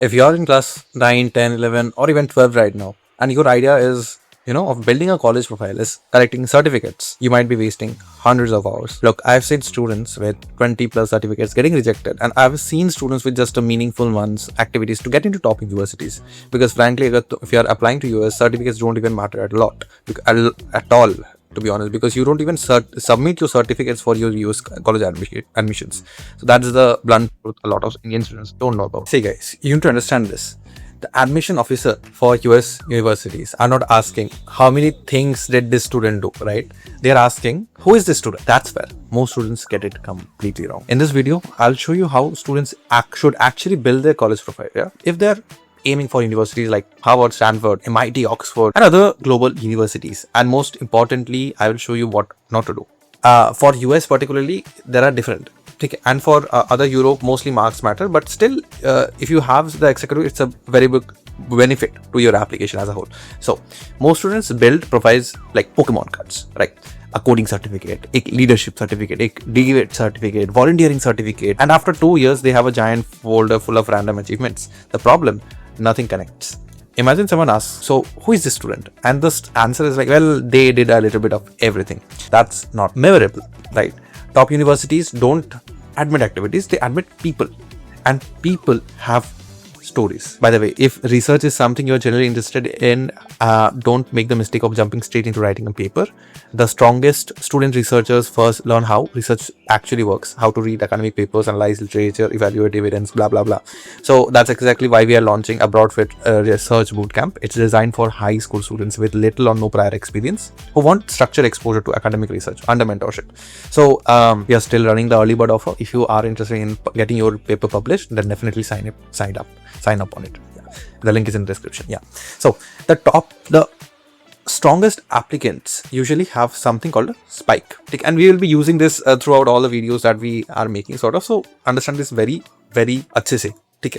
If you're in class 9, 10, 11, or even 12 right now, and your idea is, of building a college profile is collecting certificates, you might be wasting hundreds of hours. Look, I've seen students with 20 plus certificates getting rejected, and I've seen students with just a meaningful months activities to get into top universities. Because frankly, if you're applying to US, certificates don't even matter at all, to be honest, because you don't even submit your certificates for your US college admissions. So that's the blunt truth a lot of Indian students don't know about. See guys, you need to understand this. The admission officer for US universities are not asking how many things did this student do, right? They are asking who is this student. That's where most students get it completely wrong. In this video, I'll show you how students should actually build their college profile. Yeah, if they're aiming for universities like Harvard, Stanford, MIT, Oxford, and other global universities. And most importantly, I will show you what not to do. For US particularly, there are different. And for other Europe, mostly marks matter. But still, if you have the executive, it's a very big benefit to your application as a whole. So most students build profiles like Pokemon cards, right? A coding certificate, a leadership certificate, a debate certificate, volunteering certificate. And after 2 years, they have a giant folder full of random achievements. The problem, nothing connects. Imagine someone asks, so who is this student? And the answer is like, well, they did a little bit of everything. That's not memorable, right? Top universities don't admit activities, they admit people. And people have stories. By the way, if research is something you're generally interested in, don't make the mistake of jumping straight into writing a paper. The strongest student researchers first learn how research actually works, how to read academic papers, analyze literature, evaluate evidence, blah, blah, blah. So that's exactly why we are launching a Broadfit research bootcamp. It's designed for high school students with little or no prior experience who want structured exposure to academic research under mentorship. So we are still running the early bird offer. If you are interested in getting your paper published, then definitely sign up on it. Yeah. The link is in the description. Yeah. So the strongest applicants usually have something called a spike, and we will be using this throughout all the videos that we are making, sort of. So understand this very, very अच्छे से.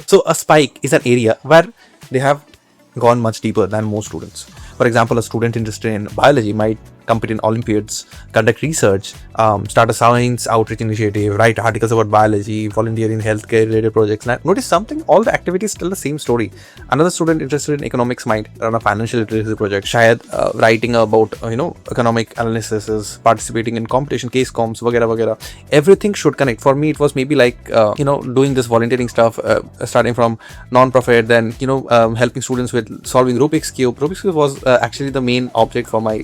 So a spike is an area where they have gone much deeper than most students. For example, a student interested in biology might compete in Olympiads, conduct research, start a science outreach initiative, write articles about biology, volunteer in healthcare related projects. Now, notice something, all the activities tell the same story. Another student interested in economics might run a financial literacy project, shayad writing about economic analysis, participating in competition, case comps, वगैरह. Everything should connect. For me, it was maybe like doing this volunteering stuff, starting from non-profit, then helping students with solving Rubik's Cube. Rubik's Cube was actually the main object for my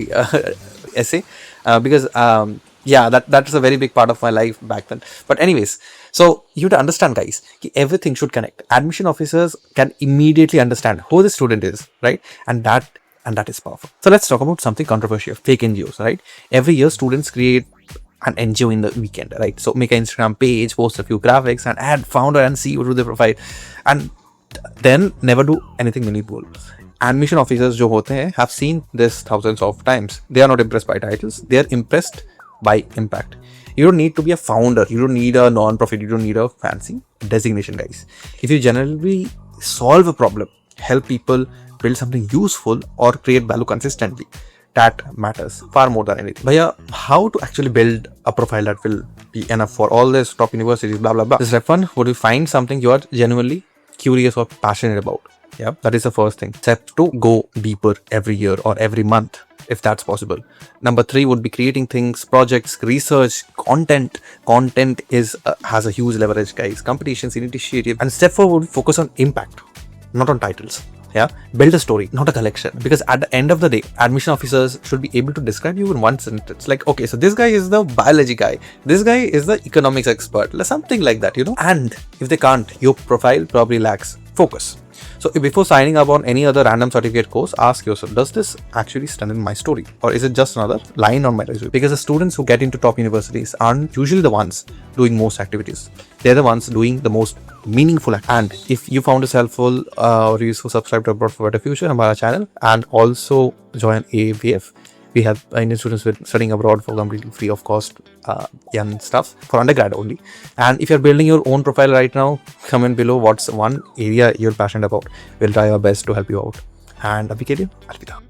essay, because that is a very big part of my life back then. But anyways, so you have to understand, guys, everything should connect. Admission officers can immediately understand who the student is, right? And that is powerful. So let's talk about something controversial: fake NGOs, right? Every year students create an NGO in the weekend, right? So make an Instagram page, post a few graphics, and add founder and CEO to the profile, and then never do anything meaningful. Admission officers जो होते हैं have seen this thousands of times. They are not impressed by titles. They are impressed by impact. You don't need to be a founder. You don't need a non-profit. You don't need a fancy designation, guys. If you generally solve a problem, help people build something useful, or create value consistently, that matters far more than anything. Bhaiya, how to actually build a profile that will be enough for all these top universities, blah, blah, blah. Step one, would you find something you are genuinely curious or passionate about? Yeah, that is the first thing. Step 2, go deeper every year or every month, if that's possible. Number 3 would be creating things, projects, research, content. Content has a huge leverage, guys. Competitions, initiative. And step 4 would focus on impact, not on titles. Yeah, build a story, not a collection. Because at the end of the day, admission officers should be able to describe you in one sentence. Like, okay, so this guy is the biology guy, this guy is the economics expert, something like that, And if they can't, your profile probably lacks focus. So before signing up on any other random certificate course, ask yourself, does this actually strengthen my story? Or is it just another line on my resume? Because the students who get into top universities aren't usually the ones doing most activities. They're the ones doing the most meaningful. And if you found this helpful or useful, subscribe to Abroad for Better Future on our channel, and also join AVF. We have Indian students studying abroad for completely free of cost and stuff for undergrad only. And if you're building your own profile right now, comment below what's one area you're passionate about. We'll try our best to help you out. And abhi ke liye, alvida.